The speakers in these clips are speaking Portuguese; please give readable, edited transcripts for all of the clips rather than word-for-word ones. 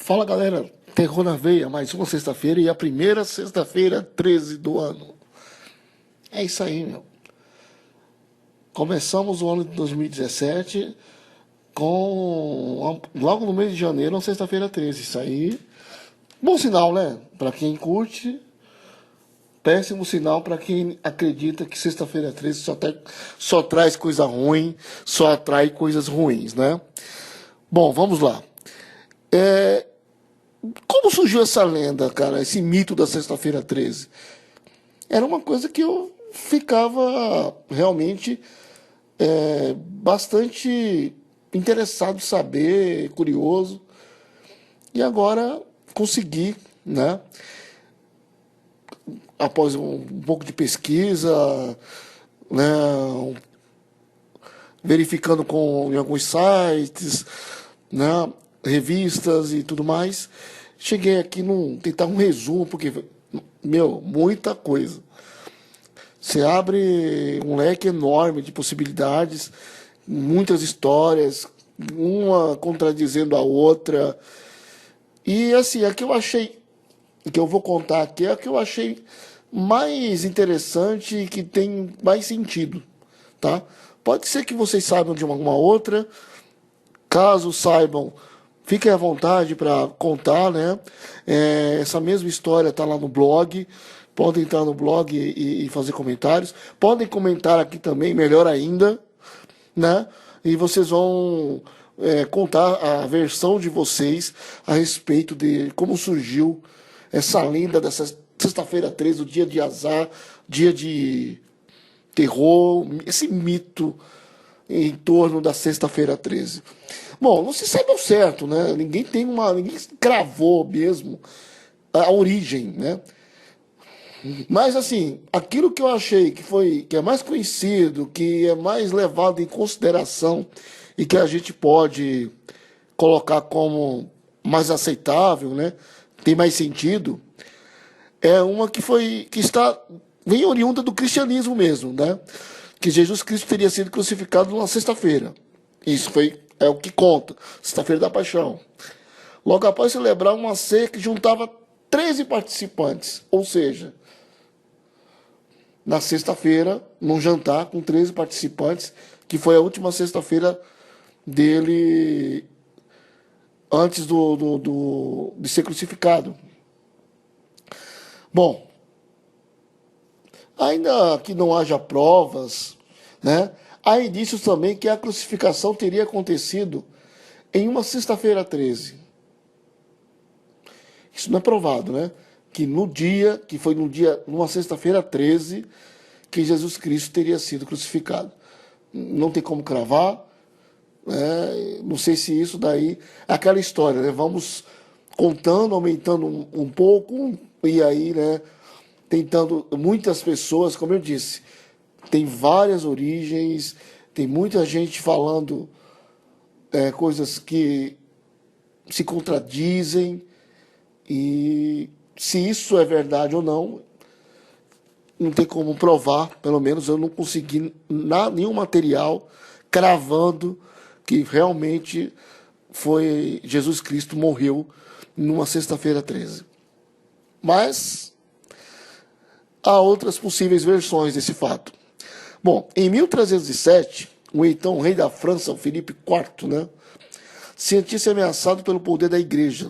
Fala galera, Terror na Veia, mais uma sexta-feira e a primeira sexta-feira 13 do ano. É isso aí, meu. Começamos o ano de 2017 com, logo no mês de janeiro, uma sexta-feira 13. Isso aí, bom sinal, né? Pra quem curte, péssimo sinal pra quem acredita que sexta-feira 13 só traz coisa ruim, só atrai coisas ruins, né? Bom, vamos lá. Como surgiu essa lenda, cara, esse mito da sexta-feira 13? Era uma coisa que eu ficava realmente bastante interessado em saber, curioso. E agora consegui, né? Após um pouco de pesquisa, né? Verificando em alguns sites, né? Revistas e tudo mais, cheguei aqui tentar um resumo, porque, meu, muita coisa. Você abre um leque enorme de possibilidades, muitas histórias, uma contradizendo a outra. E assim, a que eu achei, que eu vou contar aqui, é a que eu achei mais interessante e que tem mais sentido, tá? Pode ser que vocês saibam de alguma outra. Caso saibam, fiquem à vontade para contar, né? Essa mesma história está lá no blog. Podem entrar no blog e fazer comentários. Podem comentar aqui também, melhor ainda, né? E vocês vão contar a versão de vocês a respeito de como surgiu essa lenda dessa sexta-feira 13, o dia de azar, dia de terror, esse mito em torno da sexta-feira 13. Bom, não se sabe ao certo, né? Ninguém cravou mesmo a origem, né? Mas assim, aquilo que eu achei que é mais conhecido, que é mais levado em consideração e que a gente pode colocar como mais aceitável, né? Tem mais sentido, é uma vem oriunda do cristianismo mesmo, né? Que Jesus Cristo teria sido crucificado numa sexta-feira. É o que conta, sexta-feira da paixão. Logo após celebrar uma ceia que juntava 13 participantes, ou seja, na sexta-feira, num jantar com 13 participantes, que foi a última sexta-feira dele antes de ser crucificado. Bom, ainda que não haja provas, né? Há indícios também que a crucificação teria acontecido em uma sexta-feira 13. Isso não é provado, né? Foi numa sexta-feira 13, que Jesus Cristo teria sido crucificado. Não tem como cravar, né? Não sei se isso daí é aquela história, né? Vamos contando, aumentando um pouco, e aí, né? Tentando, muitas pessoas, como eu disse, tem várias origens, tem muita gente falando coisas que se contradizem, e se isso é verdade ou não, não tem como provar. Pelo menos eu não consegui nenhum material cravando que realmente foi Jesus Cristo morreu numa sexta-feira 13. Mas há outras possíveis versões desse fato. Bom, em 1307, o então rei da França, o Filipe IV, né, sentia-se ameaçado pelo poder da igreja.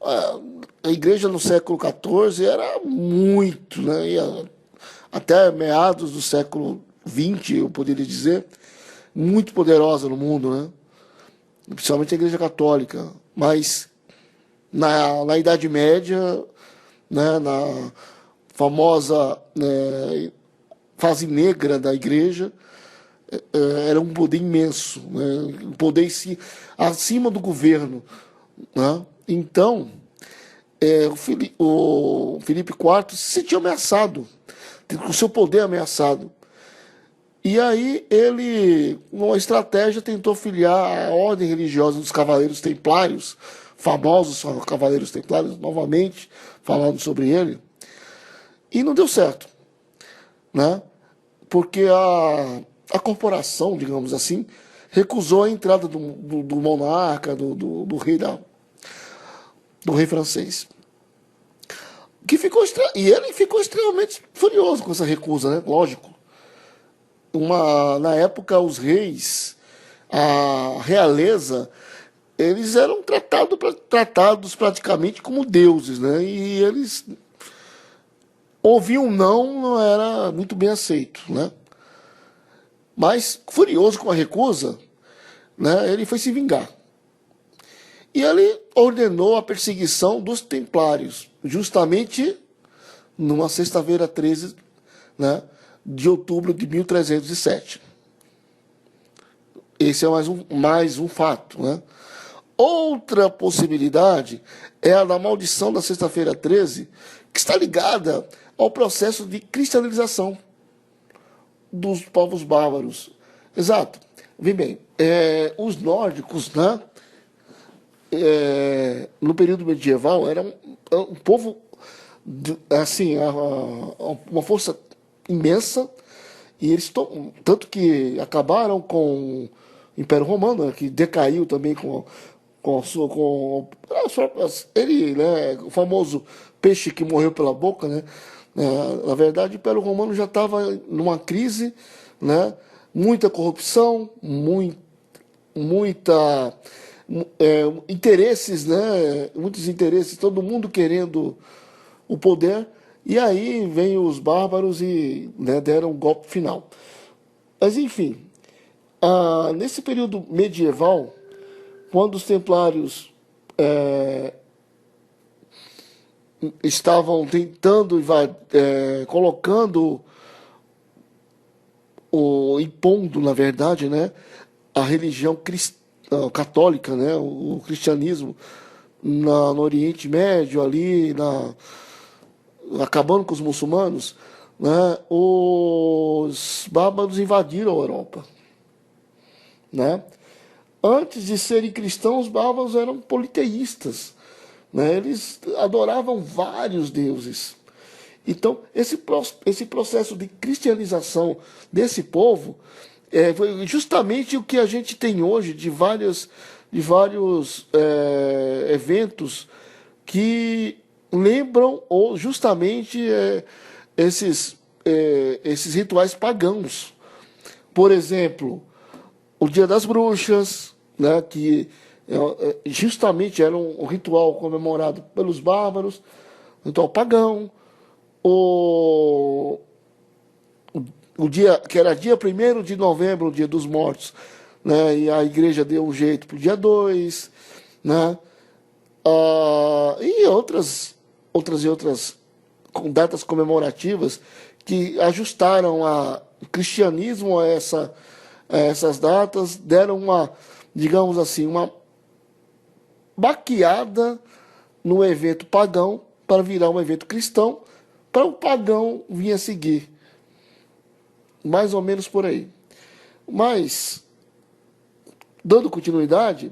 A igreja no século XIV era muito, né, até meados do século XX, eu poderia dizer, muito poderosa no mundo, né, principalmente a igreja católica. Mas na Idade Média, né, na famosa fase negra da igreja, era um poder imenso, né? Um poder acima do governo, né? Então, o Filipe IV se sentiu ameaçado, com o seu poder ameaçado. E aí ele, numa estratégia, tentou filiar a ordem religiosa dos Cavaleiros Templários, famosos Cavaleiros Templários, novamente falando sobre ele, e não deu certo, né? Porque a corporação, digamos assim, recusou a entrada do monarca, do rei do rei francês. E ele ficou extremamente furioso com essa recusa, né? Lógico. Na época, os reis, a realeza, eles eram tratados praticamente como deuses, né? E eles ouvir um não era muito bem aceito, né? Mas, furioso com a recusa, né, ele foi se vingar. E ele ordenou a perseguição dos templários, justamente numa sexta-feira 13, né, de outubro de 1307. Esse é mais um fato, né? Outra possibilidade é a da maldição da sexta-feira 13, que está ligada ao processo de cristianização dos povos bárbaros. Exato. Vem bem, os nórdicos, né, no período medieval, eram um povo, assim, uma força imensa, e eles tanto que acabaram com o Império Romano, né, que decaiu também ele, né, o famoso peixe que morreu pela boca, né? Na verdade, o Império Romano já estava numa crise, né? Muita corrupção, muita interesses, né? Muitos interesses, todo mundo querendo o poder. E aí vem os bárbaros e, né, deram um golpe final. Mas enfim, nesse período medieval, quando os templários estavam tentando, colocando, impondo, na verdade, né, a religião católica, né, o cristianismo no Oriente Médio, ali, acabando com os muçulmanos, né, os bárbaros invadiram a Europa, né? Antes de serem cristãos, os bárbaros eram politeístas, né? Eles adoravam vários deuses. Então, esse processo de cristianização desse povo foi justamente o que a gente tem hoje de vários eventos que lembram ou justamente esses rituais pagãos. Por exemplo, o Dia das Bruxas, né, que justamente era um ritual comemorado pelos bárbaros, um ritual pagão. O, o dia, que era dia 1º de novembro, o Dia dos Mortos, né, e a igreja deu um jeito para o dia 2, né, e outras com datas comemorativas que ajustaram o cristianismo a essas datas, deram digamos assim, uma baqueada no evento pagão para virar um evento cristão, para o pagão vir a seguir. Mais ou menos por aí. Mas, dando continuidade,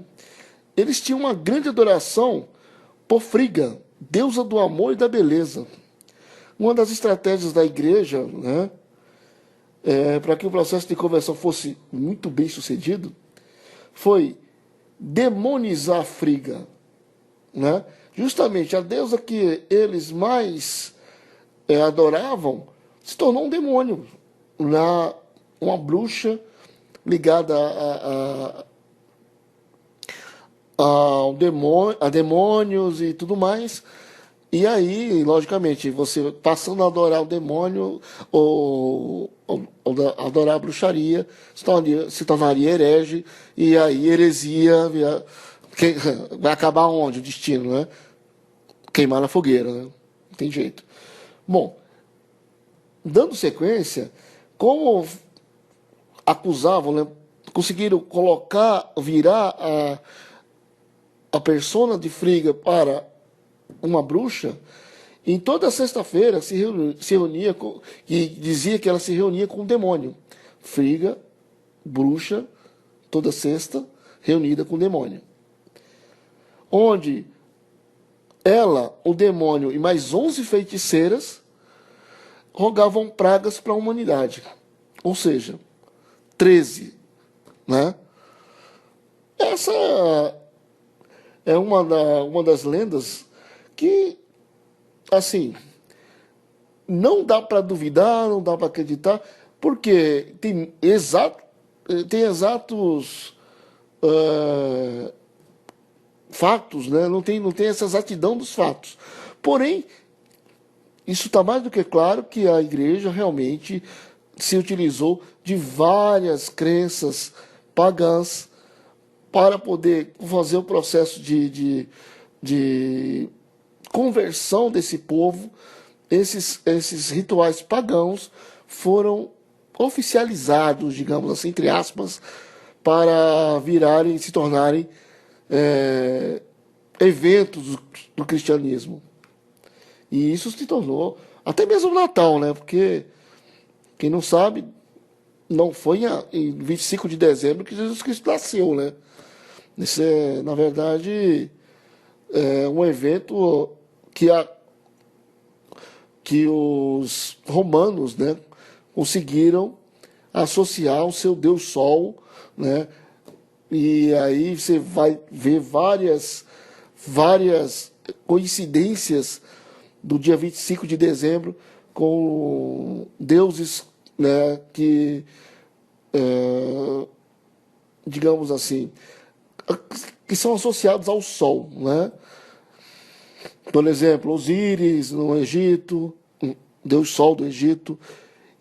eles tinham uma grande adoração por Frigga, deusa do amor e da beleza. Uma das estratégias da igreja, né, para que o processo de conversão fosse muito bem sucedido, foi demonizar Frigga, né? Justamente a deusa que eles mais adoravam se tornou um demônio, uma bruxa ligada a demônios e tudo mais. E aí, logicamente, você passando a adorar o demônio ou adorar a bruxaria, se tornaria herege, e aí heresia vai acabar onde? O destino, né? Queimar na fogueira, né? Não tem jeito. Bom, dando sequência, como acusavam, né, conseguiram virar a persona de Frigga para uma bruxa, em toda sexta-feira se reunia e dizia que ela se reunia com o demônio. Frigga, bruxa, toda sexta, reunida com o demônio. Onde ela, o demônio e mais 11 feiticeiras rogavam pragas para a humanidade. Ou seja, 13, né? é uma das lendas que, assim, não dá para duvidar, não dá para acreditar, porque tem exatos fatos, né? Não tem essa exatidão dos fatos. Porém, isso está mais do que claro que a igreja realmente se utilizou de várias crenças pagãs para poder fazer o processo de conversão desse povo. Esses rituais pagãos foram oficializados, digamos assim, entre aspas, para se tornarem eventos do cristianismo. E isso se tornou até mesmo o Natal, né? Porque, quem não sabe, não foi em 25 de dezembro que Jesus Cristo nasceu, né? Isso é, na verdade, um evento que os romanos, né, conseguiram associar o seu Deus Sol, né? E aí você vai ver várias coincidências do dia 25 de dezembro com deuses, né, que, digamos assim, que são associados ao Sol, né? Por exemplo, Osíris no Egito, Deus Sol do Egito,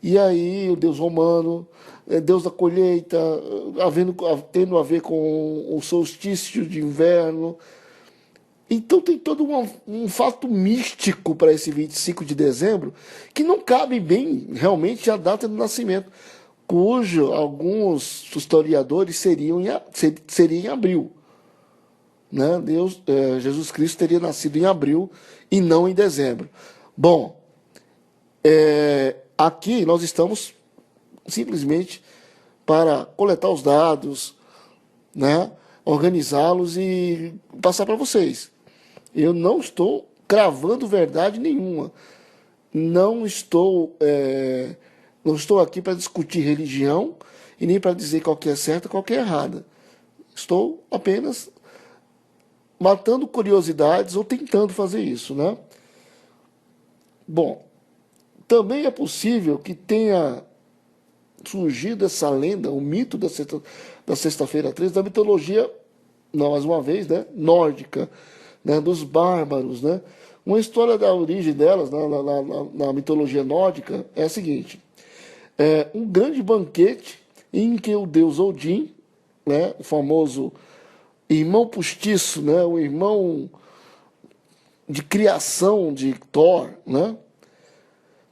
e aí o Deus romano, Deus da colheita, tendo a ver com o solstício de inverno. Então tem todo um fato místico para esse 25 de dezembro que não cabe bem realmente a data do nascimento, cujo alguns historiadores seria em abril, né? Jesus Cristo teria nascido em abril e não em dezembro. Bom, aqui nós estamos simplesmente para coletar os dados, né? Organizá-los e passar para vocês. Eu não estou cravando verdade nenhuma. Não estou aqui para discutir religião e nem para dizer qual que é certa e qual que é errada. Estou apenas matando curiosidades ou tentando fazer isso, né? Bom, também é possível que tenha surgido essa lenda, o mito da Sexta-feira 13, da mitologia, não, mais uma vez, né, nórdica, né, dos bárbaros, né? Uma história da origem delas na mitologia nórdica é a seguinte: um grande banquete em que o deus Odin, né, o famoso irmão postiço, né, o irmão de criação de Thor, né,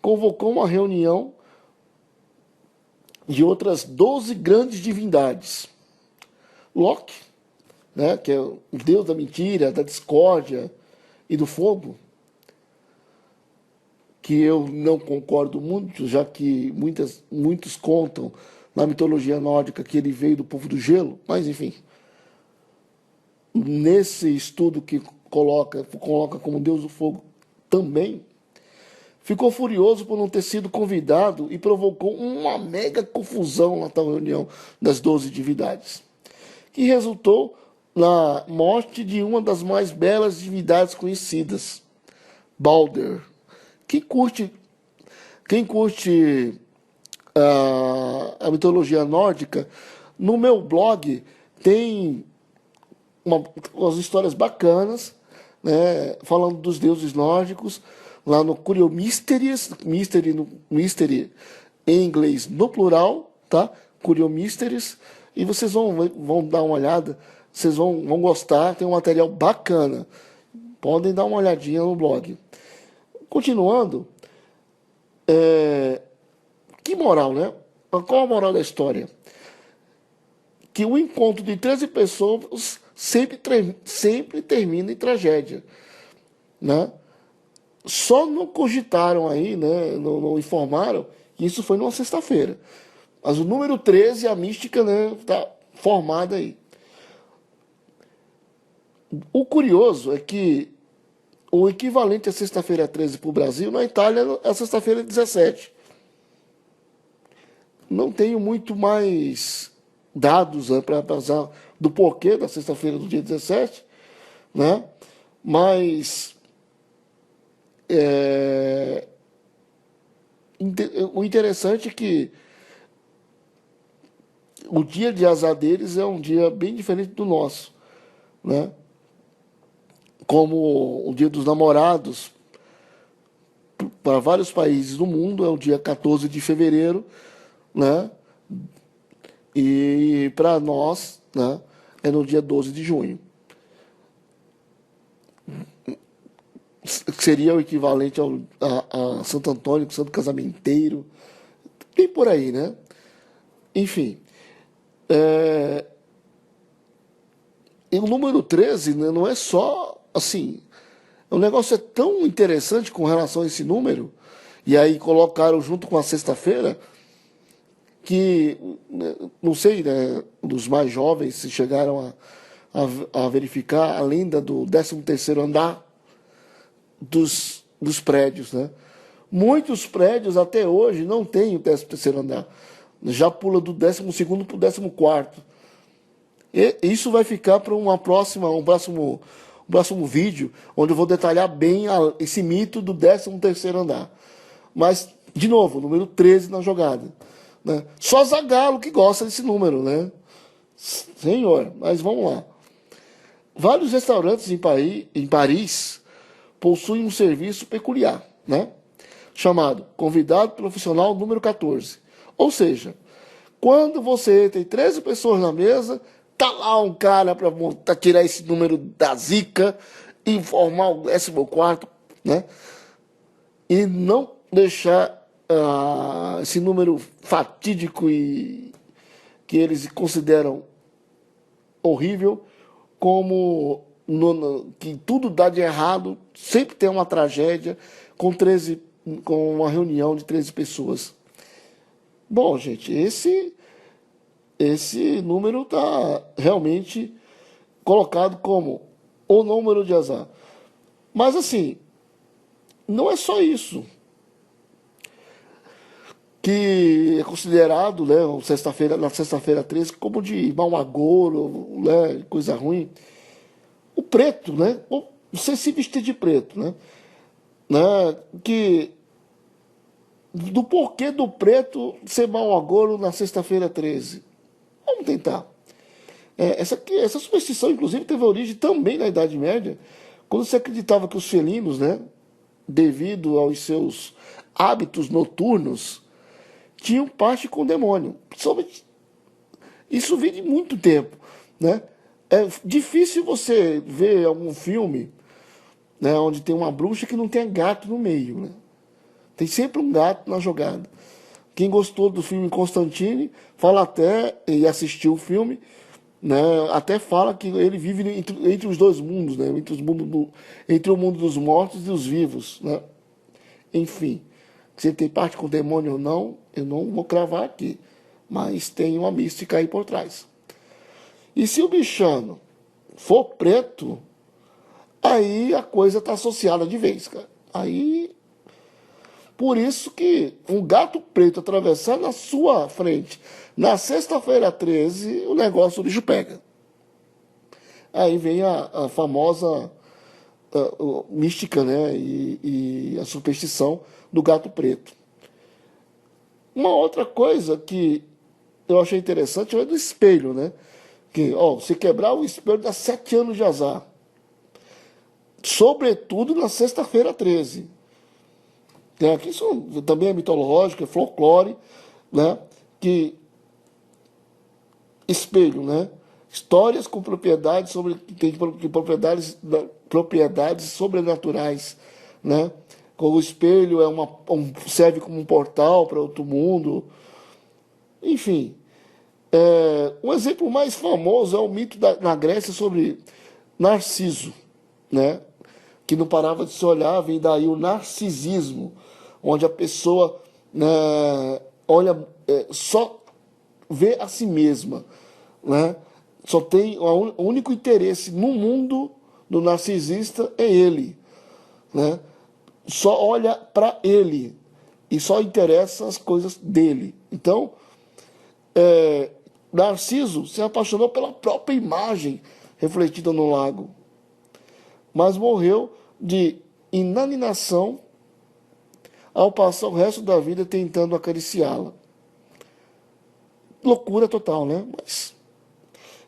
convocou uma reunião de outras 12 grandes divindades. Loki, né, que é o deus da mentira, da discórdia e do fogo, que eu não concordo muito, já que muitos contam na mitologia nórdica que ele veio do povo do gelo, mas enfim, nesse estudo que coloca como deus do fogo também, ficou furioso por não ter sido convidado e provocou uma mega confusão na tal reunião das 12 divindades, que resultou na morte de uma das mais belas divindades conhecidas, Balder. Quem curte a mitologia nórdica, no meu blog tem umas histórias bacanas, né, falando dos deuses nórdicos, lá no Curio Mysteries, Mystery em inglês no plural, tá? Curio Mysteries, e vocês vão dar uma olhada, vocês vão gostar, tem um material bacana. Podem dar uma olhadinha no blog. Continuando, que moral, né? Qual a moral da história? Que o encontro de 13 pessoas sempre termina em tragédia, né? Só não cogitaram aí, né? Não informaram que isso foi numa sexta-feira. Mas o número 13, a mística, né, está formada aí. O curioso é que o equivalente à sexta-feira 13 para o Brasil, na Itália, é a sexta-feira 17. Não tenho muito mais dados, né, para passar do porquê da sexta-feira do dia 17, né? Mas é, o interessante é que o dia de azar deles é um dia bem diferente do nosso, né? Como o dia dos namorados, para vários países do mundo, é o dia 14 de fevereiro, né? E para nós, né, é no dia 12 de junho. Seria o equivalente a Santo Antônio, Santo Casamenteiro, tem por aí, né? Enfim, é, e o número 13, né, não é só assim. O negócio é tão interessante com relação a esse número, e aí colocaram junto com a sexta-feira, que não sei, né, dos mais jovens se chegaram a verificar a lenda do 13º andar dos prédios, né? Muitos prédios até hoje não têm o 13º andar, já pula do 12º para o 14º. E isso vai ficar para um próximo vídeo, onde eu vou detalhar bem esse mito do 13º andar. Mas, de novo, número 13 na jogada, né? Só Zagallo que gosta desse número, né? Senhor, mas vamos lá. Vários restaurantes em Paris possuem um serviço peculiar, né? Chamado convidado profissional número 14. Ou seja, quando você tem 13 pessoas na mesa, tá lá um cara para tirar esse número da zica e formar o 14º, né? E não deixar esse número fatídico e que eles consideram horrível, como que tudo dá de errado, sempre tem uma tragédia com uma reunião de 13 pessoas. Bom, gente, esse número está realmente colocado como o número de azar. Mas assim, não é só isso que é considerado, né, na sexta-feira 13, como de mau agouro, né, coisa ruim. O preto, né? Você se vestir de preto, né? Que do porquê do preto ser mau agouro na sexta-feira 13. Vamos tentar. Essa superstição, inclusive, teve origem também na Idade Média, quando se acreditava que os felinos, né, devido aos seus hábitos noturnos, tinham parte com o demônio. Isso vem de muito tempo, né? É difícil você ver algum filme, né, onde tem uma bruxa que não tem gato no meio, né? Tem sempre um gato na jogada. Quem gostou do filme Constantine fala até, e assistiu o filme, né, até fala que ele vive entre os dois mundos, né, entre o mundo dos mortos e dos vivos, né? Enfim, se ele tem parte com o demônio ou não, eu não vou cravar aqui, mas tem uma mística aí por trás. E se o bichano for preto, aí a coisa está associada de vez, cara. Aí, por isso que um gato preto atravessar na sua frente na sexta-feira 13, o negócio do bicho pega. Aí vem a famosa mística, né, e a superstição do gato preto. Uma outra coisa que eu achei interessante é do espelho, né? Que, se quebrar o espelho dá 7 anos de azar. Sobretudo na sexta-feira 13. Que isso também é mitológico, é folclore, né? Que espelho, né? Histórias com propriedades propriedades sobrenaturais, né? O espelho serve como um portal para outro mundo. Enfim, um exemplo mais famoso é o mito na Grécia sobre Narciso, né? Que não parava de se olhar, vem daí o narcisismo, onde a pessoa, né, olha, só vê a si mesma, né? Só tem o único interesse no mundo do narcisista é ele, né? Só olha para ele e só interessa as coisas dele. Então, Narciso se apaixonou pela própria imagem refletida no lago. mas morreu de inanição ao passar o resto da vida tentando acariciá-la. Loucura total, né? Mas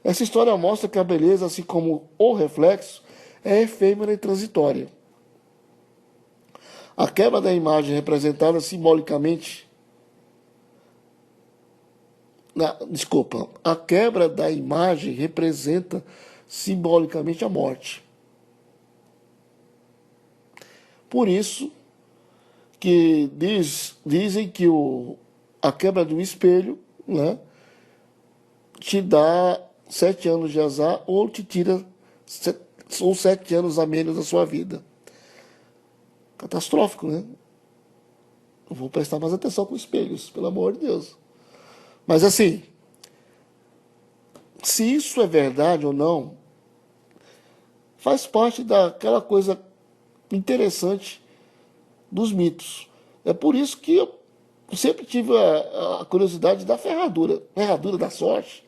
essa história mostra que a beleza, assim como o reflexo, é efêmera e transitória. A quebra da imagem representada simbolicamente. Desculpa. A quebra da imagem representa simbolicamente a morte. Por isso que dizem que a quebra do espelho, né, te dá 7 anos de azar ou te tira ou 7 anos a menos da sua vida. Catastrófico, né? Eu vou prestar mais atenção com espelhos, pelo amor de Deus. Mas assim, se isso é verdade ou não, faz parte daquela coisa interessante dos mitos. É por isso que eu sempre tive a curiosidade da ferradura da sorte.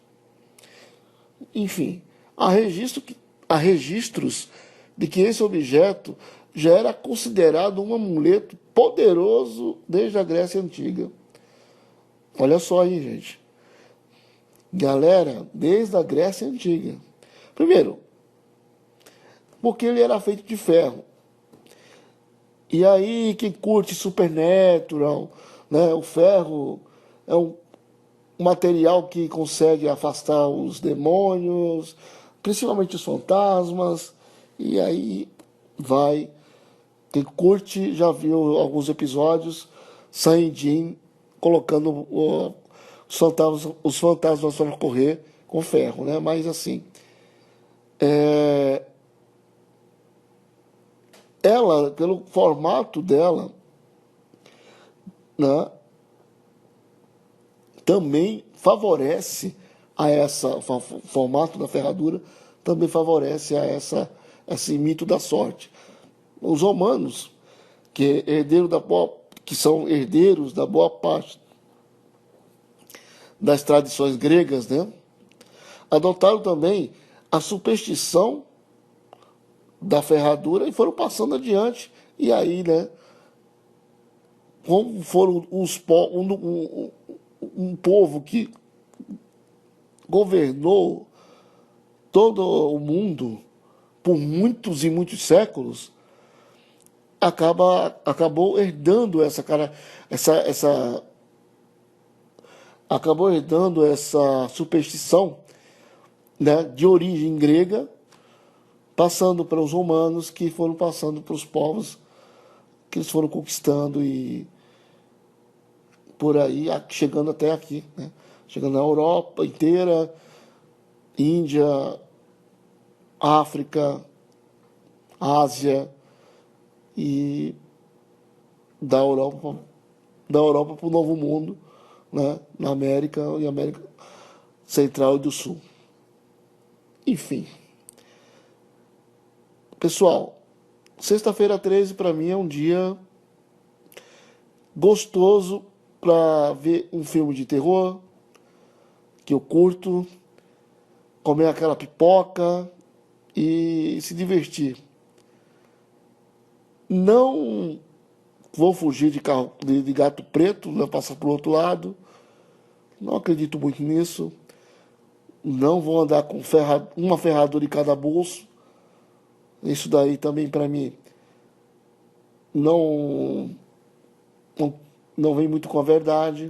Enfim, há registros de que esse objeto já era considerado um amuleto poderoso desde a Grécia Antiga. Olha só aí, gente. Galera, desde a Grécia Antiga. Primeiro, porque ele era feito de ferro. E aí, quem curte Supernatural, né, o ferro é um material que consegue afastar os demônios, principalmente os fantasmas. E aí vai. Quem curte já viu alguns episódios, Sam Jin colocando os fantasmas para correr com ferro, né? Mas assim, ela, pelo formato dela, né, também favorece a essa, o formato da ferradura também favorece a esse mito da sorte. Os romanos, que são herdeiros da boa parte das tradições gregas, né, adotaram também a superstição da ferradura e foram passando adiante. E aí, né, como foram um povo que governou todo o mundo por muitos e muitos séculos, acabou herdando acabou herdando essa superstição, né, de origem grega, passando para os romanos, que foram passando para os povos que eles foram conquistando e por aí, chegando até aqui, né? Chegando na Europa inteira, Índia, África, Ásia e da Europa para o Novo Mundo, né? Na América e América Central e do Sul. Enfim. Pessoal, sexta-feira 13 para mim é um dia gostoso para ver um filme de terror que eu curto, comer aquela pipoca e se divertir. Não vou fugir de gato preto, não passar para o outro lado. Não acredito muito nisso. Não vou andar com uma ferradura em cada bolso. Isso daí também para mim não, não, não vem muito com a verdade.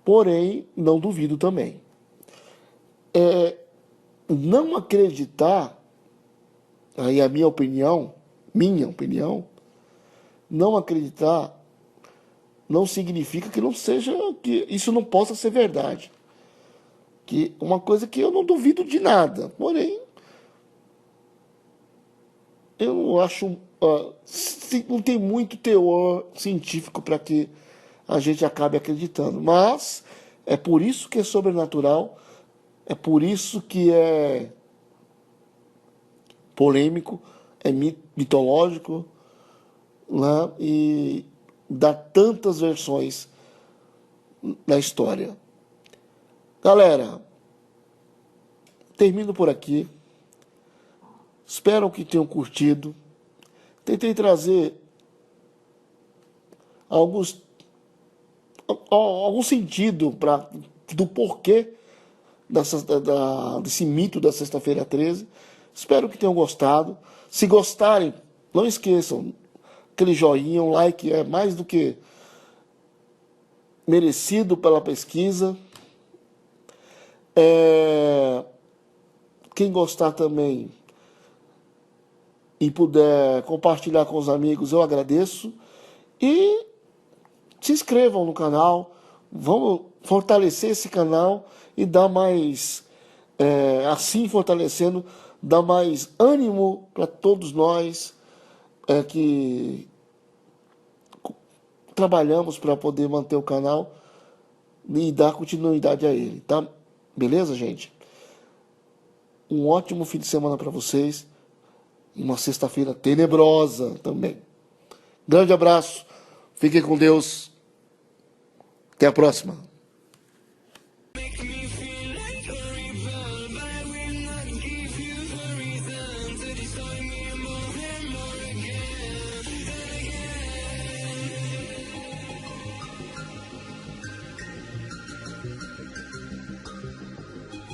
Porém, não duvido também. Não acreditar, aí a minha opinião, não acreditar não significa que não seja, que isso não possa ser verdade. Que uma coisa que eu não duvido de nada, porém, eu não acho, não tem muito teor científico para que a gente acabe acreditando. Mas é por isso que é sobrenatural, é por isso que é polêmico, é mitológico, né? E dá tantas versões na história. Galera, termino por aqui. Espero que tenham curtido. Tentei trazer algum sentido do porquê desse mito da Sexta-feira 13. Espero que tenham gostado. Se gostarem, não esqueçam, aquele joinha, um like é mais do que merecido pela pesquisa. Quem gostar também e puder compartilhar com os amigos, eu agradeço. E se inscrevam no canal, vamos fortalecer esse canal e dar mais, assim fortalecendo, dar mais ânimo para todos nós que trabalhamos para poder manter o canal e dar continuidade a ele, tá? Beleza, gente? Um ótimo fim de semana para vocês e uma sexta-feira tenebrosa também. Grande abraço, fiquem com Deus, até a próxima.